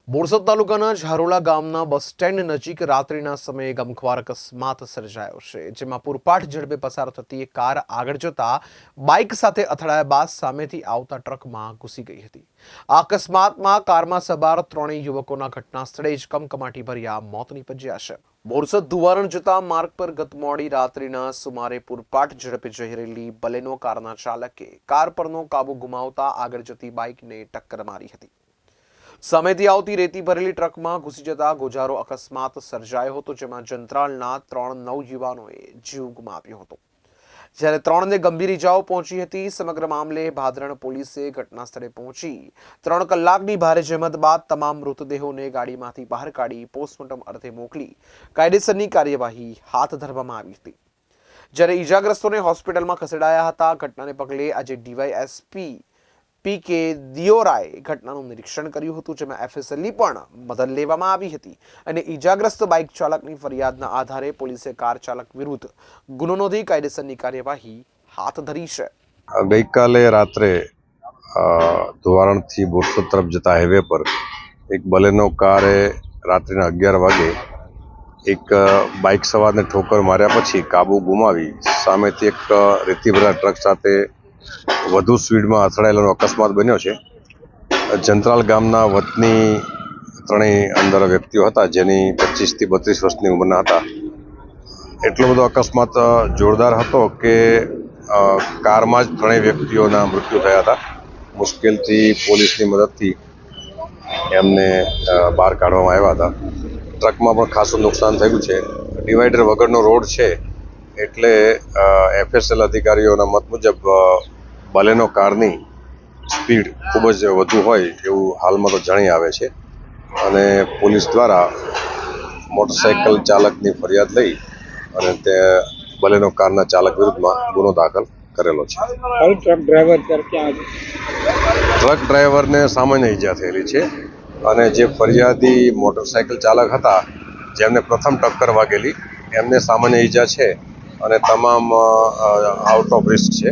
બોરસદ તાલુકાના ઝારોલા ગામના bus stand નજીક રાત્રિના સમયે ગમખ્વાર અકસ્માત સર્જાયો છે, જેમાં પૂરપાટ ઝડપે પસાર થતી એક કાર આગળ જતા બાઇક સાથે અથડાયા બાદ સામેથી આવતા ટ્રકમાં ઘૂસી ગઈ હતી. આ અકસ્માતમાં કારમાં સવાર ત્રણેય યુવકોના ઘટના સ્થળે જ કમકમાટી ભર્યા મોત નીપજ્યા છે. બોરસદ ધુવારણ જતા માર્ગ પર ગત મોડી રાત્રિના સુમારે પૂરપાટ ઝડપે જઈ રહેલી બલેનો કારના ચાલકે કાર પરનો કાબુ ગુમાવતા આગળ જતી બાઇકને ટક્કર મારી હતી. સામેથી આવતી રેતી ભરેલી ટ્રકમાં ઘૂસી જતા ગોજારો અકસ્માત સર્જાયો હતો, જેમાં જંત્રાલના 3 નવયુવાનોએ જીવ ગુમાવ્યો હતો, જ્યારે 3ને ગંભીર ઇજાઓ પહોંચી હતી. સમગ્ર મામલે ભાદરણ પોલીસે ઘટના સ્થળે પહોંચી 3 કલાકની ભારે જહેમત બાદ તમામ મૃતદેહોને ગાડીમાંથી બહાર કાઢી પોસ્ટમોર્ટમ અર્થે મોકલી કાયદેસરની કાર્યવાહી હાથ ધરવામાં આવી હતી, જ્યારે ઇજાગ્રસ્તોને હોસ્પિટલમાં ખસેડાયા હતા. ઘટનાને પગલે આજે ડીવાયએસપી પીકે દિયોરાએ ઘટનાનું નિરીક્ષણ કર્યું હતું, જેમાં એફએસએલની પણ મદદ લેવામાં આવી હતી અને ઇજાગ્રસ્ત બાઇક ચાલકની ફરિયાદના આધારે પોલીસે કાર ચાલક વિરુદ્ધ ગુનો નોંધી કાયદેસરની કાર્યવાહી હાથ ધરી છે. ગઈકાલે રાત્રે ધોવારણથી બોરસદ તરફ જતા હાઈવે પર એક બલેનો કારે રાત્રિના 11 વાગે એક બાઇક સવારને ઠોકર માર્યા પછી કાબુ ગુમાવી સામેથી એક રેતી ભરેલા ટ્રક સાથે વધુ સ્પીડમાં અથડાયેલાનો અકસ્માત બન્યો છે. જંત્રાલ ગામના વતની ત્રણેય અંદર વ્યક્તિઓ હતા, જેની 25 થી 32 વર્ષની ઉંમરના હતા. એટલો બધો અકસ્માત જોરદાર હતો કે કારમાં જ ત્રણેય વ્યક્તિઓના મૃત્યુ થયા હતા. મુશ્કેલથી પોલીસની મદદથી એમને બહાર કાઢવામાં આવ્યા હતા. ટ્રકમાં પણ ખાસું નુકસાન થયું છે. ડિવાઈડર વગરનો રોડ છે, એટલે એફએસએલ અધિકારીઓના મત મુજબ બલેનો કારની સ્પીડ ખૂબ જ વધુ હોય એવું હાલમાં તો જણાઈ આવે છે, અને પોલીસ દ્વારા મોટરસાઇકલ ચાલકની ફરિયાદ લઈ અને તે બલેનો કારના ચાલક વિરુદ્ધમાં ગુનો દાખલ કરેલો છે. ટ્રક ડ્રાઈવરને સામાન્ય ઈજા થયેલી છે, અને જે ફરિયાદી મોટરસાઇકલ ચાલક હતા, જેમને પ્રથમ ટક્કર વાગેલી, એમને સામાન્ય ઈજા છે અને તમામ આઉટ ઓફ રિસ્ક છે,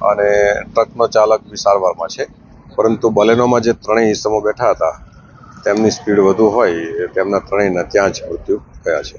અને ટ્રકનો ચાલક બી સારવારમાં છે. પરંતુ બલેનોમાં જે ત્રણેય ઇસમો બેઠા હતા, તેમની સ્પીડ વધુ હોય તેમના ત્રણેયના ત્યાં જ મૃત્યુ થયા છે.